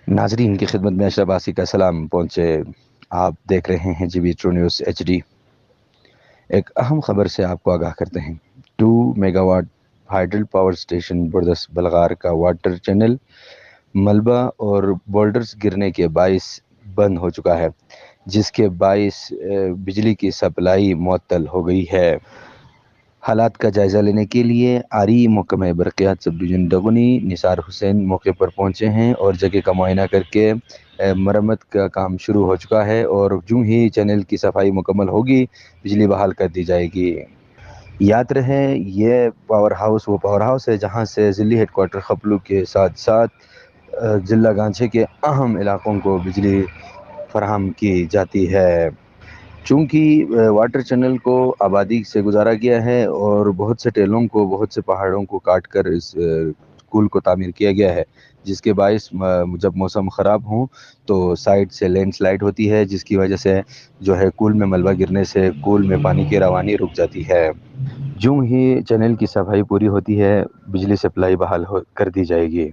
ناظرین کی خدمت میں اشرف آسی کا سلام پہنچے۔ آپ دیکھ رہے ہیں G B true news H D. ایک اہم خبر سے آپ کو آگاہ کرتے ہیں۔ 2 mega watt hydel power station Bardas Bulghar کا واٹر چینل ملبہ اور بولڈرز گرنے کے باعث بند ہو چکا ہے، جس کے باعث بجلی کی سپلائی معطل ہو گئی ہے۔ حالات کا جائزہ لینے کے لیے آری محکمہ برقیات سب ڈویژن ڈبونی نثار حسین موقع پر پہنچے ہیں اور جگہ کا معائنہ کر کے مرمت کا کام شروع ہو چکا ہے، اور جو ہی چینل کی صفائی مکمل ہوگی بجلی بحال کر دی جائے گی۔ یاد رہے یہ پاور ہاؤس وہ پاور ہاؤس ہے جہاں سے ضلعی ہیڈ کوارٹر خپلو کے ساتھ ساتھ ضلع گانچے کے اہم علاقوں کو بجلی فراہم کی جاتی ہے۔ چونکہ واٹر چینل کو آبادی سے گزارا گیا ہے اور بہت سے ٹیلوں کو، بہت سے پہاڑوں کو کاٹ کر اس کول کو تعمیر کیا گیا ہے، جس کے باعث جب موسم خراب ہوں تو سائڈ سے لینڈ سلائڈ ہوتی ہے، جس کی وجہ سے جو ہے کول میں ملبہ گرنے سے کول میں پانی کی روانی رک جاتی ہے۔ جو ہی چینل کی صفائی پوری ہوتی ہے بجلی سپلائی بحال کر دی جائے گی۔